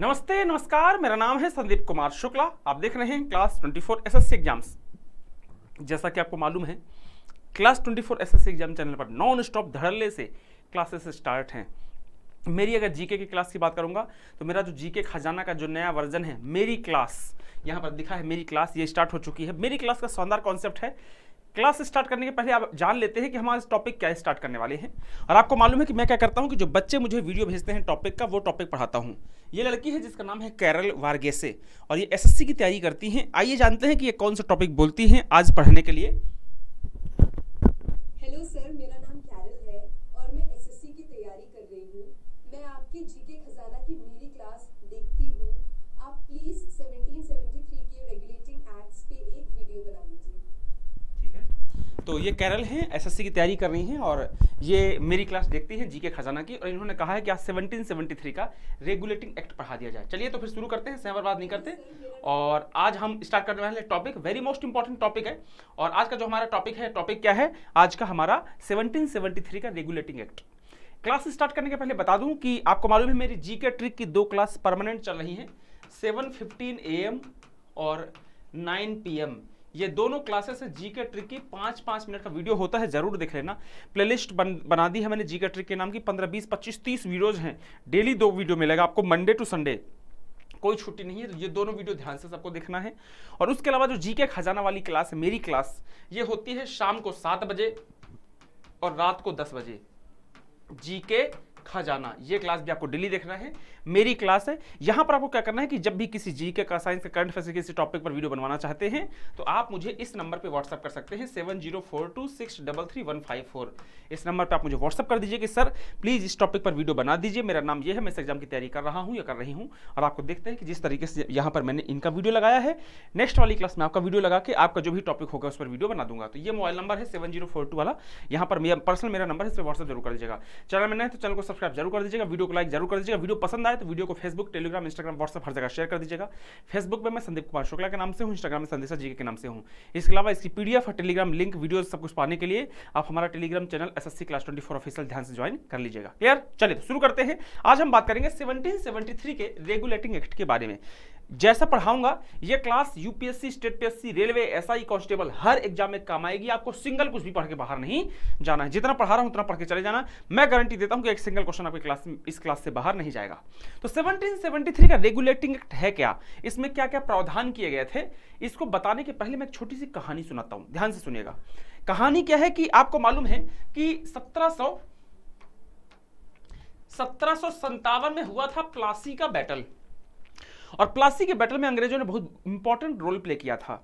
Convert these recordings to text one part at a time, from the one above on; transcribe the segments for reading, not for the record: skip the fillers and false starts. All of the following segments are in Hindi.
नमस्ते नमस्कार, मेरा नाम है संदीप कुमार शुक्ला। आप देख रहे हैं क्लास 24 एसएससी एग्जाम्स। जैसा कि आपको मालूम है, क्लास 24 एसएससी एग्जाम चैनल पर नॉन स्टॉप धड़ल्ले से क्लासेस स्टार्ट हैं। मेरी अगर जीके की क्लास की बात करूंगा तो मेरा जो जीके खजाना का जो नया वर्जन है, मेरी क्लास, यहाँ पर दिखा है मेरी क्लास, ये स्टार्ट हो चुकी है। मेरी क्लास का शानदार कॉन्सेप्ट है। क्लास स्टार्ट करने के पहले आप जान लेते हैं कि हम आज टॉपिक क्या स्टार्ट करने वाले हैं। और आपको मालूम है कि मैं क्या करता हूं कि जो बच्चे मुझे वीडियो भेजते हैं टॉपिक का, वो टॉपिक पढ़ाता हूं। ये लड़की है जिसका नाम है कैरल वारगेसे और ये एसएससी की तैयारी करती हैं। आइए जानते हैं कि ये कौन सा टॉपिक बोलती हैं आज पढ़ने के लिए। हेलो सर, मेरा नाम कैरल है और मैं एसएससी की तैयारी कर रही हूँ। मैं आपकी जीके खजाना की मेरी क्लास देखती हूँ। आप प्लीज 1773 के रेगुलेटिंग एक्ट्स पे एक वीडियो बना दीजिए। ठीक है, तो ये कैरल हैं, एसएससी की तैयारी कर रही हैं और ये मेरी क्लास देखती हैं जीके खजाना की। और इन्होंने कहा है कि आज 1773 का रेगुलेटिंग एक्ट पढ़ा दिया जाए। चलिए तो फिर शुरू करते हैं, समय बर्बाद नहीं करते। और आज हम स्टार्ट करने वाले topic very most important topic है। और आज का जो हमारा टॉपिक है, टॉपिक क्या है आज का हमारा? 1773 का रेगुलेटिंग एक्ट। क्लास स्टार्ट करने के पहले बता दूं कि आपको मालूम है मेरी जीके ट्रिक की 2 क्लास परमानेंट चल रही हैं, 7:15 AM और 9 PM। ये दोनों क्लासेस है जीके ट्रिक की। 5-5 मिनट का वीडियो होता है, जरूर देख लेना। प्लेलिस्ट बना दी है मैंने जीके ट्रिक के नाम की। 15, 20, 25, 30 वीडियोज हैं। डेली 2 वीडियो मिलेगा आपको, मंडे टू संडे, कोई छुट्टी नहीं है। ये दोनों वीडियो ध्यान से सबको देखना है। और उसके अलावा जो जीके खजाना वाली क्लास है, मेरी क्लास, ये होती है शाम को 7 बजे और रात को 10 बजे। जीके खजाना, ये क्लास भी आपको डेली देखना है। मेरी क्लास है। यहां पर आपको क्या करना है कि जब भी किसी जीके का, साइंस का, करंट अफेयर्स के किसी टॉपिक पर वीडियो बनवाना चाहते हैं तो आप मुझे इस नंबर पे व्हाट्सअप कर सकते हैं, 7042633154। इस नंबर पे आप मुझे व्हाट्सअप कर दीजिए कि सर प्लीज इस टॉपिक पर वीडियो बना दीजिए। मेरा नाम ये है, मैं इस एग्जाम की तैयारी कर रहा हूँ या कर रही हूँ। और आपको देखते हैं कि जिस तरीके से यहाँ पर मैंने इनका वीडियो लगाया है, नेक्स्ट वाली क्लास में आपका वीडियो लगा के आपका जो भी टॉपिक होगा उस पर वीडियो बना दूंगा। तो ये मोबाइल नंबर है 7042 वाला, यहाँ पर मेरा पर्सनल मेरा नंबर है, इस पर व्हाट्सअप जरूर कर दीजिएगा। चैनल में नए तो चैनल को सब्सक्राइब जरूर कर दीजिएगा, वीडियो को लाइक जरूर कर दीजिएगा। वीडियो पसंद आए तो वीडियो को फेसबुक, टेलीग्राम, इंस्टाग्राम, व्हाट्सएप हर जगह शेयर कर दीजिएगा। फेसबुक पे मैं संदीप कुमार शुक्ला के नाम से हूँ, इंस्टाग्राम में संदेशा जी के नाम से हूँ। इसके अलावा इसकी पीडीएफ और टेलीग्राम लिंक, वीडियो सब कुछ पाने के लिए आप हमारा Telegram channel SSC class 24 official ध्यान से ज्वाइन कर लीजिएगा। क्लियर? चलिए तो शुरू करते हैं। आज हम बात करेंगे 1773 के रेगुलेटिंग एक्ट के बारे में। जैसा पढ़ाऊंगा ये class UPSC, state PSC, railway, SI, constable हर एग्जाम में काम आएगी। आपको सिंगल कुछ भी पढ़ के बाहर नहीं जाना है। जितना पढ़ा रहा हूं उतना पढ़ के चले जाना। मैं गारंटी देता हूं कि एक सिंगल क्वेश्चन आपकी क्लास इस क्लास से बाहर नहीं जाएगा। तो 1773 का रेगुलेटिंग एक्ट है क्या, इसमें क्या क्या प्रावधान किए गए थे, इसको बताने के पहले मैं एक छोटी सी कहानी सुनाता हूं, ध्यान से सुनिएगा। कहानी क्या है कि आपको मालूम है कि 1757 में हुआ था प्लासी का बैटल। और प्लासी के बैटल में अंग्रेजों ने बहुत इंपॉर्टेंट रोल प्ले किया था।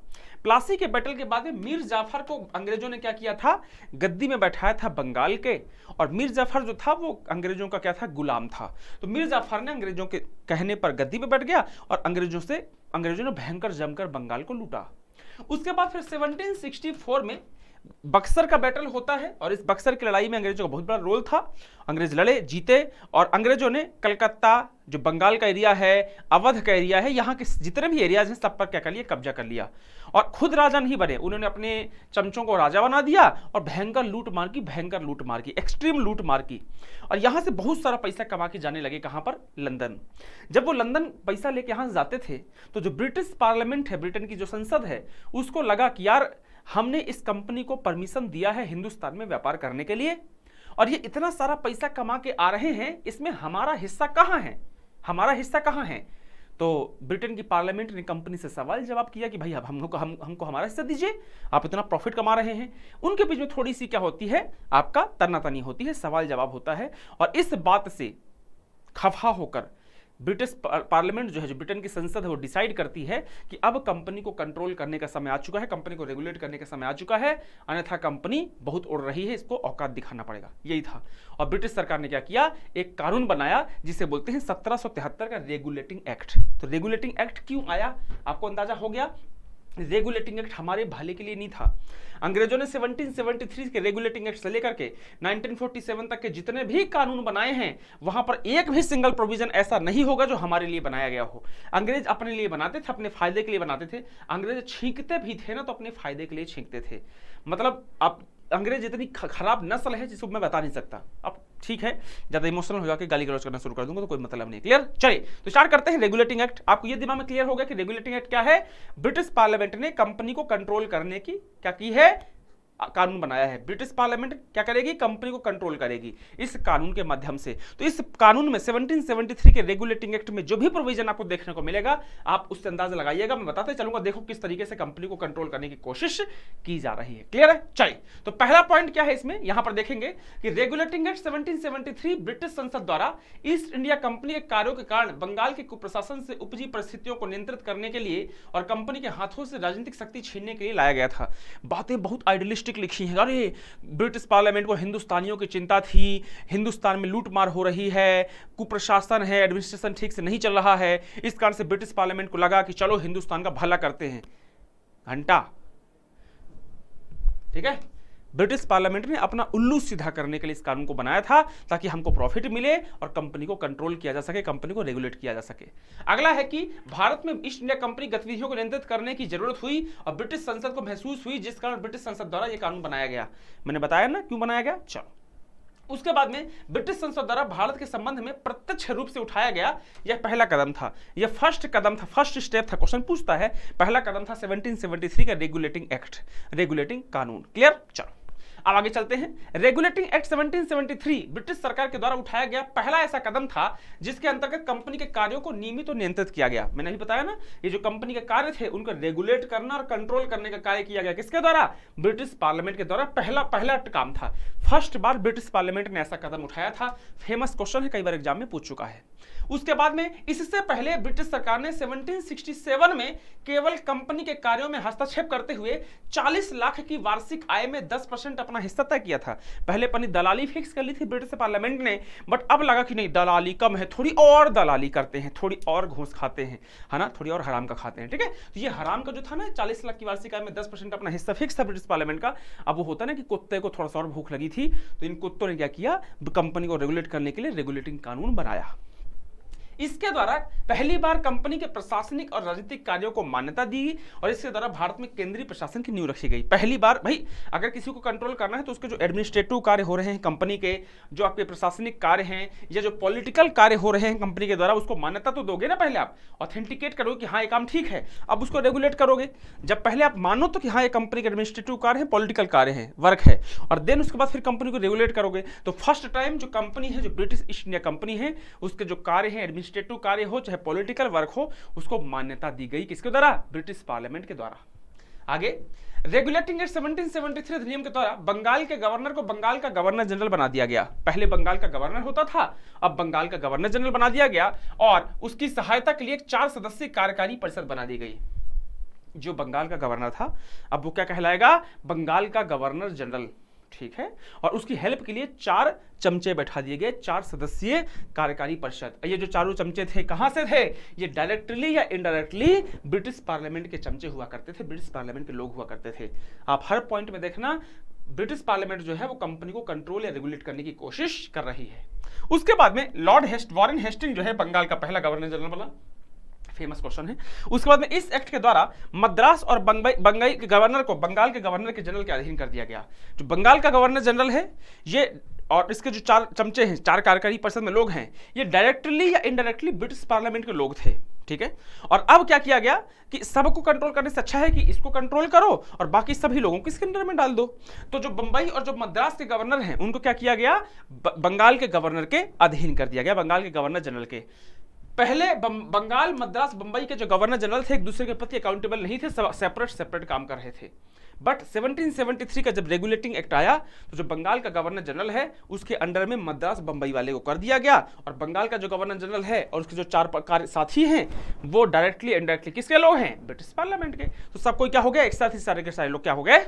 प्लासी के बैटल के बाद में मीर जाफर को अंग्रेजों ने क्या किया था, गद्दी में बैठाया था बंगाल के। और मीर जाफर जो था वो अंग्रेजों का क्या था, गुलाम था। तो मीर जाफर ने अंग्रेजों के कहने पर गद्दी में बैठ गया और अंग्रेजों ने भयंकर जमकर बंगाल को लूटा। उसके बाद फिर 1764 में बक्सर का बैटल होता है और इस बक्सर की लड़ाई में अंग्रेजों का बहुत बड़ा रोल था। अंग्रेज लड़े, जीते और अंग्रेजों ने कलकत्ता, जो बंगाल का एरिया है, अवध का एरिया है, यहाँ के जितने भी एरियाज हैं सब पर क्या कर लिया, कब्जा कर लिया। और खुद राजा नहीं बने, उन्होंने अपने चमचों को राजा बना दिया और भयंकर लूट मार की, एक्सट्रीम लूट मार की। और यहाँ से बहुत सारा पैसा कमा के जाने लगे, कहाँ पर, लंदन। जब वो लंदन पैसा लेके यहाँ से जाते थे तो जो ब्रिटिश पार्लियामेंट है, ब्रिटेन की जो संसद है, उसको लगा कि यार हमने इस कंपनी को परमिशन दिया है हिंदुस्तान में व्यापार करने के लिए और ये इतना सारा पैसा कमा के आ रहे हैं, इसमें हमारा हिस्सा कहाँ है? तो ब्रिटेन की पार्लियामेंट ने कंपनी से सवाल जवाब किया कि भाई अब हमको हमारा हिस्सा दीजिए, आप इतना प्रॉफिट कमा रहे हैं। उनके बीच में थोड़ी सी क्या होती है, आपका तनातनी होती है, सवाल जवाब होता है। और इस बात से खफा होकर ब्रिटिश पार्लियामेंट जो है, जो ब्रिटेन की संसद है, वो डिसाइड करती है कि अब कंपनी को कंट्रोल करने का समय आ चुका है, कंपनी को रेगुलेट करने का समय आ चुका है, अन्यथा कंपनी बहुत उड़ रही है, इसको औकात दिखाना पड़ेगा। यही था। और ब्रिटिश सरकार ने क्या किया, एक कानून बनाया जिसे बोलते हैं 1773 का रेगुलेटिंग एक्ट। तो रेगुलेटिंग एक्ट क्यों आया, आपको अंदाजा हो गया। रेगुलेटिंग एक्ट हमारे भले के लिए नहीं था। अंग्रेजों ने 1773 के रेगुलेटिंग एक्ट से लेकर के 1947 तक के जितने भी कानून बनाए हैं, वहां पर एक भी सिंगल प्रोविजन ऐसा नहीं होगा जो हमारे लिए बनाया गया हो। अंग्रेज अपने लिए बनाते थे, अपने फायदे के लिए बनाते थे। अंग्रेज छींकते भी थे ना तो अपने फायदे के लिए छींकते थे। मतलब अब अंग्रेज इतनी खराब नस्ल है जिसको मैं बता नहीं सकता। अब ठीक है, ज्यादा इमोशनल हो जाकर गाली गलौज करना शुरू कर दूंगा तो कोई मतलब नहीं। क्लियर? चलिए तो स्टार्ट करते हैं। रेगुलेटिंग एक्ट, आपको ये दिमाग में क्लियर हो गया कि रेगुलेटिंग एक्ट क्या है? ब्रिटिश पार्लियामेंट ने कंपनी को कंट्रोल करने की क्या की है? कानून बनाया है। ब्रिटिश पार्लियामेंट क्या करेगी? कंपनी को कंट्रोल करेगी इस कानून के माध्यम से। तो इस कानून में 1773 के रेगुलेटिंग एक्ट में जो भी प्रोविजन आपको देखने को मिलेगा, आप उससे अंदाजा लगाइएगा। मैं बताते चलूंगा, देखो किस तरीके से कंपनी को कंट्रोल करने की कोशिश की जा रही है। क्लियर है? चलिए तो पहला पॉइंट क्या है इसमें, यहां पर देखेंगे कि रेगुलेटिंग एक्ट 1773 ब्रिटिश संसद द्वारा ईस्ट इंडिया कंपनी के कार्यों के कारण बंगाल के कुप्रशासन से उपजी परिस्थितियों को नियंत्रित करने के लिए और कंपनी के हाथों से राजनीतिक शक्ति छीनने के लिए लाया गया था। बातें बहुत आइडियलिस्टिक लिखी है। अरे ब्रिटिश पार्लियामेंट को हिंदुस्तानियों की चिंता थी, हिंदुस्तान में लूटमार हो रही है, कुप्रशासन है, एडमिनिस्ट्रेशन ठीक से नहीं चल रहा है, इस कारण से ब्रिटिश पार्लियामेंट को लगा कि चलो हिंदुस्तान का भला करते हैं। घंटा, ठीक है, ब्रिटिश पार्लियामेंट ने अपना उल्लू सीधा करने के लिए इस कानून को बनाया था ताकि हमको प्रॉफिट मिले और कंपनी को कंट्रोल किया जा सके, कंपनी को रेगुलेट किया जा सके। अगला है कि भारत में ईस्ट इंडिया कंपनी गतिविधियों को नियंत्रित करने की जरूरत हुई और ब्रिटिश संसद को महसूस हुई, जिस कारण ब्रिटिश संसद द्वारा यह कानून बनाया गया। मैंने बताया ना क्यों बनाया गया। चलो, उसके बाद में ब्रिटिश संसद द्वारा भारत के संबंध में प्रत्यक्ष रूप से उठाया गया यह पहला कदम था, यह फर्स्ट कदम था, फर्स्ट स्टेप था। क्वेश्चन पूछता है, पहला कदम था 1773 का रेगुलेटिंग एक्ट, रेगुलेटिंग कानून। क्लियर? चलो अब आगे चलते हैं। रेगुलेटिंग एक्ट 1773 ब्रिटिश सरकार के द्वारा उठाया गया पहला ऐसा कदम था जिसके अंतर्गत कंपनी के कार्यों को नियमित और नियंत्रित किया गया। मैंने अभी बताया ना, ये जो कंपनी के कार्य थे उनको रेगुलेट करना और कंट्रोल करने का कार्य किया गया। किसके द्वारा? ब्रिटिश पार्लियामेंट के द्वारा। पहला काम था, फर्स्ट बार ब्रिटिश पार्लियामेंट ने ऐसा कदम उठाया था। फेमस क्वेश्चन है, कई बार एग्जाम में पूछ चुका है। उसके बाद में इससे पहले ब्रिटिश सरकार ने 1767 में केवल कंपनी के कार्यों में हस्तक्षेप करते हुए 40 लाख की वार्षिक आय में 10% अपना हिस्सा तय किया था। पहले अपनी दलाली फिक्स कर ली थी ब्रिटिश पार्लियामेंट ने, बट अब लगा कि नहीं, दलाली कम है, थोड़ी और दलाली करते हैं, थोड़ी और घूस खाते हैं, है ना, थोड़ी और हराम का खाते हैं। ठीक है, तो ये हराम का जो था ना, 40 लाख की वार्षिक आय में 10% अपना हिस्सा फिक्स था ब्रिटिश पार्लियामेंट का। अब वो होता ना कि कुत्ते को थोड़ा सा और भूख लगी थी, तो इन कुत्तों ने क्या किया, कंपनी को रेगुलेट करने के लिए रेगुलेटिंग कानून बनाया। इसके द्वारा पहली बार कंपनी के प्रशासनिक और राजनीतिक कार्यों को मान्यता दी और इसके द्वारा भारत में केंद्रीय प्रशासन की नींव रखी गई। पहली बार भाई, अगर किसी को कंट्रोल करना है तो उसके जो एडमिनिस्ट्रेटिव कार्य हो रहे हैं कंपनी के, जो आपके प्रशासनिक कार्य हैं या जो पॉलिटिकल कार्य हो रहे हैं कंपनी के द्वारा, उसको मान्यता तो दोगे ना। पहले आप ऑथेंटिकेट करोगे कि हाँ ये काम ठीक है, अब उसको रेगुलेट करोगे। जब पहले आप मानो तो कि हाँ ये कंपनी के एडमिनिस्ट्रेटिव कार्य है, पॉलिटिकल कार्य है, वर्क है, और देन उसके बाद फिर कंपनी को रेगुलेट करोगे। तो फर्स्ट टाइम जो कंपनी है, जो ब्रिटिश ईस्ट इंडिया कंपनी है, उसके जो कार्य है, एडमिनिस्ट्रेटिव कार्य हो चाहे पॉलिटिकल वर्क हो, उसको मान्यता दी गई। किसके द्वारा? ब्रिटिश पार्लियामेंट के द्वारा। आगे, रेगुलेटिंग एक्ट 1773 अधिनियम के द्वारा बंगाल के गवर्नर को बंगाल का गवर्नर जनरल बना दिया गया। पहले बंगाल का गवर्नर होता था, अब बंगाल का गवर्नर जनरल बना दिया गया और उसकी सहायता के लिए एक 4 सदस्यीय कार्यकारी परिषद बना दी गई। जो बंगाल का गवर्नर था, अब वो क्या कहलाएगा? बंगाल का गवर्नर जनरल। ठीक है, और उसकी हेल्प के लिए 4 चमचे बैठा दिए गए, 4 सदस्यीय कार्यकारी परिषद। ये जो चारों चमचे थे कहां से थे? ये डायरेक्टली या इनडायरेक्टली ब्रिटिश पार्लियामेंट के चमचे हुआ करते थे, ब्रिटिश पार्लियामेंट के लोग हुआ करते थे। आप हर पॉइंट में देखना, ब्रिटिश पार्लियामेंट जो है वो कंपनी को कंट्रोल या रेगुलेट करने की कोशिश कर रही है। उसके बाद में वॉरेन हेस्टिंग जो है बंगाल का पहला गवर्नर जनरल बना। फेमस क्वेश्चन है। उसके बाद में इस एक्ट के द्वारा मद्रास और बंगाई के गवर्नर को बंगाल के गवर्नर के जनरल के अधीन कर दिया गया। जो बंगाल का गवर्नर जनरल है ये, और इसके जो 4 चमचे हैं, 4 कार्यकारी परिषद में लोग हैं, ये डायरेक्टली या इनडायरेक्टली ब्रिटिश पार्लियामेंट के लोग थे। ठीक है, और अब क्या किया गया कि सबको कंट्रोल करने से अच्छा है कि इसको कंट्रोल करो और बाकी सभी लोगों को इसके अंडर में डाल दो। तो जो बंबई और जो मद्रास के गवर्नर हैं उनको क्या किया गया? बंगाल के गवर्नर के अधीन कर दिया गया, बंगाल के गवर्नर जनरल के। पहले बंगाल, मद्रास, बंबई के जो गवर्नर जनरल थे एक दूसरे के प्रति अकाउंटेबल नहीं थे, सेपरेट काम कर रहे थे। बट 1773 का जब रेगुलेटिंग एक्ट आया तो जो बंगाल का गवर्नर जनरल है उसके अंडर में मद्रास, बंबई वाले को कर दिया गया, और बंगाल का जो गवर्नर जनरल है और उसके जो 4 साथी हैं वो डायरेक्टली इनडायरेक्टली किसके लोग हैं? ब्रिटिश पार्लियामेंट के। तो सबको क्या हो गया? एक साथ ही सारे के सारे लोग क्या हो गए?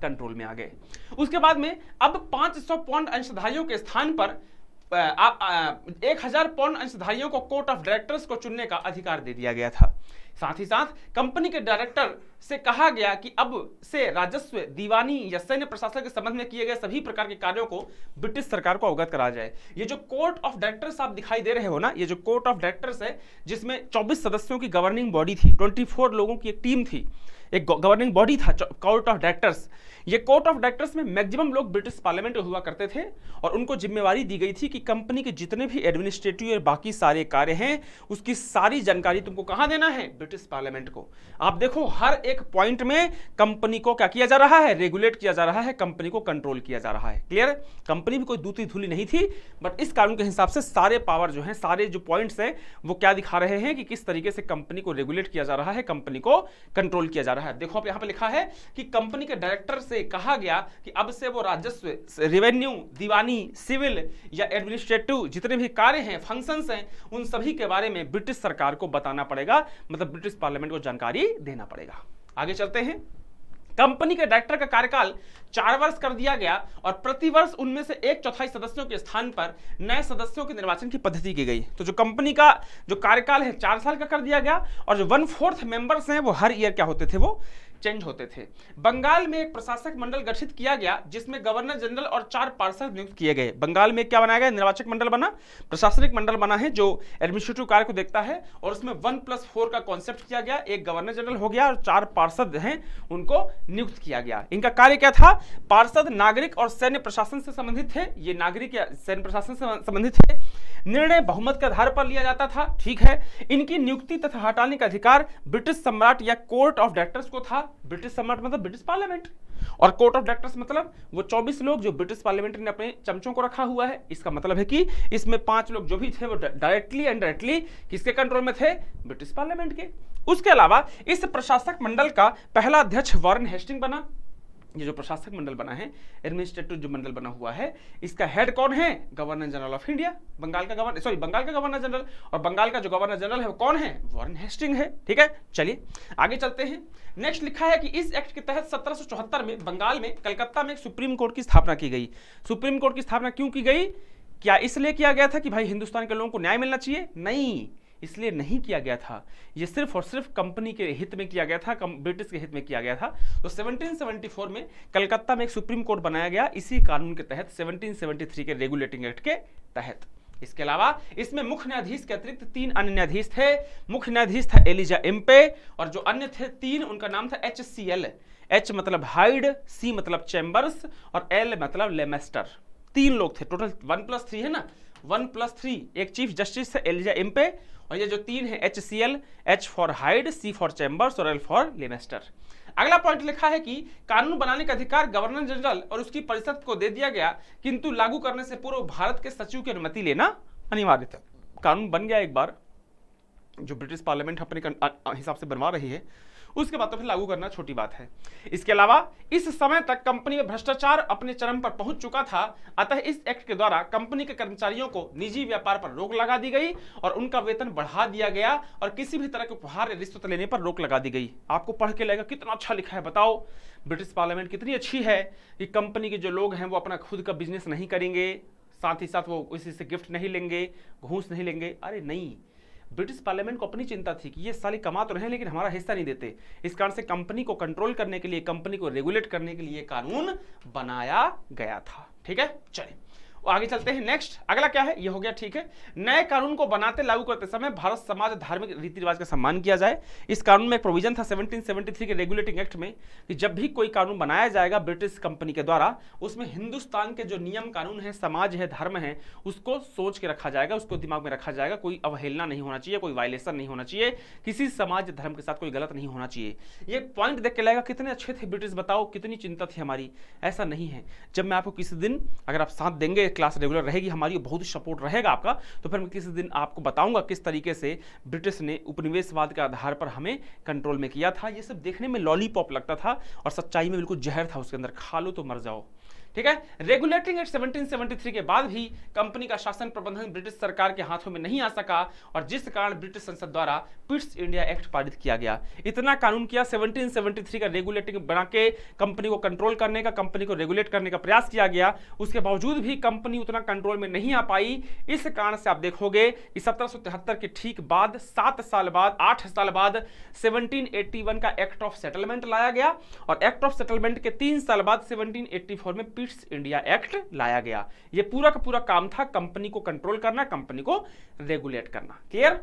कंट्रोल में आ गए। उसके बाद में अब 500 पाउंड अंशधारियों के स्थान पर 1000 पाउंड अंशधारियों को कोर्ट ऑफ डायरेक्टर्स को चुनने का अधिकार दे दिया गया था। साथ ही साथ कंपनी के डायरेक्टर से कहा गया कि अब से राजस्व, दीवानी या सैन्य प्रशासन के संबंध में किए गए सभी प्रकार के कार्यों को ब्रिटिश सरकार को अवगत करा जाए। ये जो कोर्ट ऑफ डायरेक्टर्स आप दिखाई दे रहे हो ना, ये जो कोर्ट ऑफ डायरेक्टर्स है जिसमें 24 सदस्यों की गवर्निंग बॉडी थी, 24 लोगों की एक टीम थी, एक गवर्निंग बॉडी था कोर्ट ऑफ डायरेक्टर्स। ये कोर्ट ऑफ डायरेक्टर्स में मैक्सिमम लोग ब्रिटिश पार्लियामेंट में हुआ करते थे और उनको जिम्मेवारी दी गई थी कि कंपनी के जितने भी एडमिनिस्ट्रेटिव और बाकी सारे कार्य हैं उसकी सारी जानकारी तुमको कहां देना है, ब्रिटिश पार्लियामेंट को। आप देखो हर एक पॉइंट में कंपनी को क्या किया जा रहा है, रेगुलेट किया जा रहा है, कंपनी को कंट्रोल किया जा रहा है। क्लियर? कंपनी भी कोई दूसरी धूली नहीं थी, बट इस कानून के हिसाब से सारे पावर जो है, सारे जो पॉइंट्स हैं वो क्या दिखा रहे हैं कि किस तरीके से कंपनी को रेगुलेट किया जा रहा है, कंपनी को कंट्रोल किया जा रहा है। देखो आप यहां पे लिखा है कि कंपनी के डायरेक्टर से कहा गया कि अब से वो राजस्व, रेवेन्यू, दीवानी, सिविल या एडमिनिस्ट्रेटिव जितने भी कार्य हैं, फंक्शंस हैं, उन सभी के बारे में ब्रिटिश सरकार को बताना पड़ेगा, मतलब ब्रिटिश पार्लियामेंट को जानकारी देना पड़ेगा। आगे चलते हैं। कंपनी के डायरेक्टर का कार्यकाल 4 वर्ष कर दिया गया और प्रतिवर्ष उनमें से 1/4 सदस्यों के स्थान पर नए सदस्यों के निर्वाचन की पद्धति की गई। तो जो कंपनी का जो कार्यकाल है 4 साल का कर दिया गया और जो 1/4 मेंबर्स हैं वो हर ईयर क्या होते थे, वो चेंज होते थे। बंगाल में एक प्रशासक मंडल गठित किया गया जिसमें गवर्नर जनरल और 4 पार्षद नियुक्त किए गए। बंगाल में क्या बनाया गया, निर्वाचक मंडल बना, प्रशासनिक मंडल बना है जो एडमिनिस्ट्रेटिव कार्य को देखता है और उसमें 1+4 का कॉन्सेप्ट किया गया। एक गवर्नर जनरल हो गया और 4 पार्षद हैं उनको नियुक्त किया गया। इनका कार्य क्या था, पार्षद नागरिक और सैन्य प्रशासन से संबंधित थे। ये नागरिक या सैन्य प्रशासन से संबंधित है। निर्णय बहुमत के आधार पर लिया जाता था। ठीक है। इनकी नियुक्ति तथा हटाने का अधिकार ब्रिटिश सम्राट या कोर्ट ऑफ डायरेक्टर्स को था। ब्रिटिश सम्राट मतलब ब्रिटिश पार्लियामेंट और कोर्ट ऑफ डायरेक्टर्स मतलब वो 24 लोग जो ब्रिटिश पार्लियामेंट ने अपने चमचों को रखा हुआ है। इसका मतलब है कि इसमें 5 लोग जो भी थे वो डायरेक्टली एंड डायरेक्टली किसके कंट्रोल में थे, ब्रिटिश पार्लियामेंट के। उसके अलावा इस प्रशासक मंडल का पहला अध्यक्ष वॉरेन हेस्टिंग बना। ये जो प्रशासक मंडल बना है, एडमिनिस्ट्रेटिव जो मंडल बना हुआ है, इसका हेड कौन है, governor general of India. Bengal का गवर्नर जनरल और बंगाल का जो गवर्नर जनरल है वो कौन है, वॉरेन हेस्टिंग है। ठीक है, चलिए आगे चलते हैं। नेक्स्ट लिखा है कि इस एक्ट के तहत 1774 में बंगाल में कलकत्ता में एक सुप्रीम कोर्ट की स्थापना की गई। सुप्रीम कोर्ट की स्थापना क्यों की गई, क्या इसलिए किया गया था कि भाई हिंदुस्तान के लोगों को न्याय मिलना चाहिए, नहीं, इसलिए नहीं किया गया था। ये सिर्फ और सिर्फ कंपनी के हित में किया गया था, ब्रिटिश के हित में किया गया था। तो 1774 में कलकत्ता में एक सुप्रीम कोर्ट बनाया गया इसी कानून के तहत, 1773 के रेगुलेटिंग एक्ट के तहत। इसके अलावा इसमें मुख्य न्यायाधीश के अतिरिक्त 3 अन्य न्यायाधीश थे। मुख्य न्यायाधीश था एलिजा एम्पे और जो अन्य थे 3, उनका नाम था HCL। H मतलब हाइड, C मतलब चैम्बर्स और L मतलब लेमेस्टर। 3 लोग थे, टोटल 1+3 है ना, 1+3। एक चीफ जस्टिस है एलिजा एम्पे और ये जो 3 है HCL, H for hide, C for chambers और L फॉर लेमेस्टर। अगला पॉइंट लिखा है कि कानून बनाने का अधिकार गवर्नर जनरल और उसकी परिषद को दे दिया गया, किंतु लागू करने से पूर्व भारत के सचिव की अनुमति लेना अनिवार्य था। कानून बन गया एक बार, जो ब्रिटिश पार्लियामेंट अपने हिसाब से बनवा रही है, उसके बाद तो फिर लागू करना छोटी बात है। इसके अलावा इस समय तक कंपनी में भ्रष्टाचार अपने चरम पर पहुंच चुका था, अतः इस एक्ट के द्वारा कंपनी के कर्मचारियों को निजी व्यापार पर रोक लगा दी गई और उनका वेतन बढ़ा दिया गया और किसी भी तरह के उपहार या रिश्वत लेने पर रोक लगा दी गई। आपको पढ़ के लगेगा कितना अच्छा लिखा है, बताओ ब्रिटिश पार्लियामेंट कितनी अच्छी है कि कंपनी के जो लोग हैं वो अपना खुद का बिजनेस नहीं करेंगे, साथ ही साथ वो किसी से गिफ्ट नहीं लेंगे, घूस नहीं लेंगे। अरे नहीं, ब्रिटिश पार्लियामेंट को अपनी चिंता थी कि ये साले कमा तो रहे हैं लेकिन हमारा हिस्सा नहीं देते। इस कारण से कंपनी को कंट्रोल करने के लिए, कंपनी को रेगुलेट करने के लिए कानून बनाया गया था। ठीक है, चलिए आगे चलते हैं। नेक्स्ट अगला क्या है, ये हो गया। ठीक है, नए कानून को बनाते लागू करते समय भारत समाज धार्मिक रीति रिवाज का सम्मान किया जाए। इस कानून में एक प्रोविजन था 1773 के रेगुलेटिंग एक्ट में कि जब भी कोई कानून बनाया जाएगा ब्रिटिश कंपनी के द्वारा, उसमें हिंदुस्तान के जो नियम कानून है, समाज है, धर्म है, उसको सोच के रखा जाएगा, उसको दिमाग में रखा जाएगा। कोई अवहेलना नहीं होना चाहिए, कोई वायलेशन नहीं होना चाहिए, किसी समाज धर्म के साथ कोई गलत नहीं होना चाहिए। ये पॉइंट देख के लगेगा कितने अच्छे थे ब्रिटिश, बताओ कितनी चिंता थी हमारी। ऐसा नहीं है। जब मैं आपको किसी दिन, अगर आप साथ देंगे, क्लास रेगुलर रहेगी हमारी, बहुत सपोर्ट रहेगा आपका, तो फिर मैं किसी दिन आपको बताऊंगा किस तरीके से ब्रिटिश ने उपनिवेशवाद के आधार पर हमें कंट्रोल में किया था। ये सब देखने में लॉलीपॉप लगता था और सच्चाई में बिल्कुल जहर था उसके अंदर, खा लो तो मर जाओ। ठीक है, रेगुलेटिंग एक्ट 1773 के बाद भी कंपनी का शासन प्रबंधन ब्रिटिश सरकार के हाथों में नहीं आ सका और जिस कारण ब्रिटिश संसद द्वारा पिट्स इंडिया एक्ट पारित किया गया। इतना कानून किया, 1773 का रेगुलेटिंग बना के कंपनी को कंट्रोल करने का, कंपनी को रेगुलेट करने का प्रयास किया गया। उसके बावजूद भी कंपनी उतना कंट्रोल में नहीं आ पाई। इस कारण से आप देखोगे कि 1773 के ठीक बाद 7 साल बाद, 8 साल बाद 1781 का एक्ट ऑफ सेटलमेंट लाया गया और एक्ट ऑफ सेटलमेंट के 3 साल बाद 1784 में पिट्स इंडिया एक्ट लाया गया। यह पूरा का पूरा काम था कंपनी को कंट्रोल करना, कंपनी को रेगुलेट करना। क्लियर?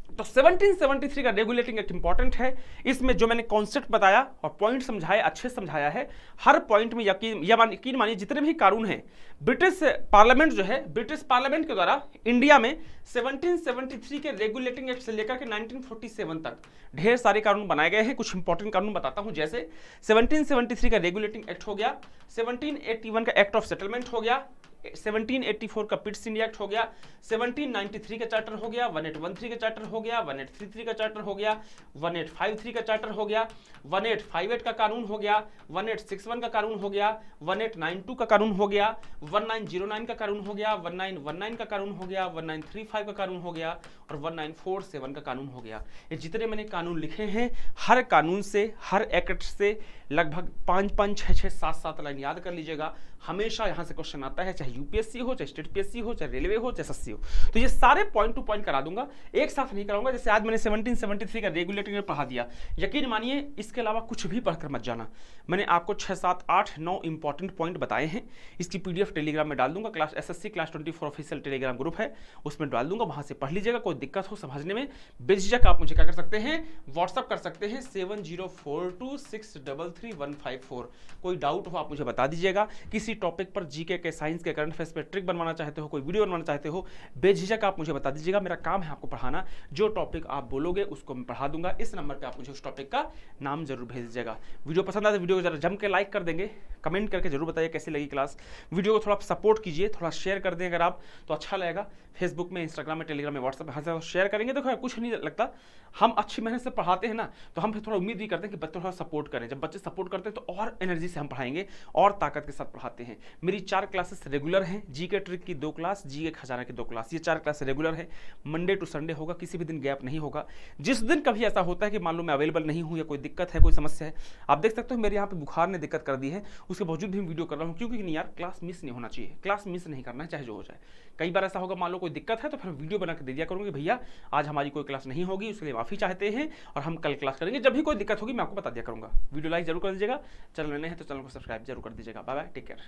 तो 1773 का रेगुलेटिंग एक्ट इंपॉर्टेंट है। इसमें जो मैंने कॉन्सेप्ट बताया और पॉइंट समझाया, अच्छे समझाया है। हर पॉइंट में यकीन मानिए जितने भी कानून हैं, ब्रिटिश पार्लियामेंट जो है, ब्रिटिश पार्लियामेंट के द्वारा इंडिया में 1773 के रेगुलेटिंग एक्ट से लेकर के 1947 तक ढेर सारे कानून बनाए गए हैं। कुछ इंपॉर्टेंट कानून बताता हूं, जैसे 1773 का रेगुलेटिंग एक्ट हो गया, 1781 का एक्ट ऑफ सेटलमेंट हो गया, 1784 का पिट्स इंडिया एक्ट हो गया, 1793 का चार्टर हो गया, 1813 का चार्टर हो गया, 1833 का चार्टर हो गया, 1853 का चार्टर हो गया, 1858 का कानून हो गया, 1861 का कानून हो गया, 1892 का कानून हो गया, 1909 का कानून हो गया, 1919 का कानून हो गया, 1935 का कानून हो गया और 1947 का कानून हो गया। ये जितने मैंने कानून लिखे हैं, हर कानून से, हर एक्ट से लगभग 5-5, 6-6, 7-7 लाइन याद कर लीजिएगा। हमेशा यहां से क्वेश्चन आता है, चाहे यूपीएससी हो, चाहे स्टेट पीएससी हो, चाहे रेलवे हो, चाहे एसएससी हो। तो ये सारे पॉइंट टू पॉइंट करा दूंगा, एक साथ नहीं कराऊंगा। जैसे आज मैंने 1773 का रेगुलेटिंग एक्ट पढ़ा दिया, यकीन मानिए इसके अलावा कुछ भी पढ़कर मत जाना। मैंने आपको 6, 7, 8, 9 इंपॉर्टेंट पॉइंट बताए हैं। इसकी पीडीएफ टेलीग्राम में डाल दूंगा, class SSC class 24 official Telegram group है, उसमें डाल दूंगा, वहां से पढ़ लीजिएगा। कोई दिक्कत हो समझने में, बेझिझक आप मुझे क्या कर सकते हैं, व्हाट्सअप कर सकते हैं 7042633154। कोई डाउट हो आप मुझे बता दीजिएगा। किसी टॉपिक पर जीके के, साइंस के, करंट अफेयर्स पे ट्रिक बनवाना चाहते हो, कोई वीडियो बनवाना चाहते हो, बेझिझक आप मुझे बता दीजिएगा। मेरा काम है आपको पढ़ाना। जो टॉपिक आप बोलोगे उसको मैं पढ़ा दूंगा। इस नंबर पे आप मुझे उस टॉपिक का नाम जरूर भेज दीजिएगा। वीडियो पसंद आए तो वीडियो को जरा जम के लाइक कर देंगे, कमेंट करके जरूर बताइए कैसी लगी क्लास। वीडियो को थोड़ा सपोर्ट कीजिए, थोड़ा शेयर कर दें अगर आप, तो अच्छा लगेगा। फेसबुक में, इंस्टाग्राम में, टेलीग्राम में, व्हाट्सएप में हर जगह शेयर करेंगे तो कुछ नहीं लगता। हम अच्छी मेहनत से पढ़ाते हैं ना, तो हम फिर थोड़ा उम्मीद भी करते हैं कि बच्चे थोड़ा सपोर्ट करें। जब बच्चे सपोर्ट करते हैं तो और एनर्जी से हम पढ़ाएंगे और ताकत के साथ पढ़ाते हैं। मेरी 4 क्लासेस रेगुलर हैं, जीके ट्रिक की 2 क्लास, जीके खजाना की 2 क्लास, ये 4 क्लास रेगुलर है। मंडे टू संडे होगा, किसी भी दिन गैप नहीं होगा। जिस दिन कभी ऐसा होता है कि मान लो मैं अवेलेबल नहीं हूँ या कोई दिक्कत है, कोई समस्या है, आप देख सकते हो मेरे यहाँ पे बुखार ने दिक्कत कर दी है, उसके बावजूद भी वीडियो कर रहा हूँ। क्योंकि नहीं यार, क्लास मिस नहीं होना चाहिए, क्लास मिस नहीं करना है चाहे जो हो जाए। कई बार ऐसा होगा, मान लो कोई दिक्कत है तो फिर वीडियो बना के दे दिया करूँगी, भैया आज हमारी कोई क्लास नहीं होगी, उसके लिए माफी चाहते हैं और हम कल क्लास करेंगे। जब भी कोई दिक्कत होगी मैं आपको बता दिया करूँगा। वीडियो लाइक जरूर कर दीजिएगा, चैनल में नए हैं तो चैनल को सब्सक्राइब जरूर कर दीजिएगा। Bye bye, take care.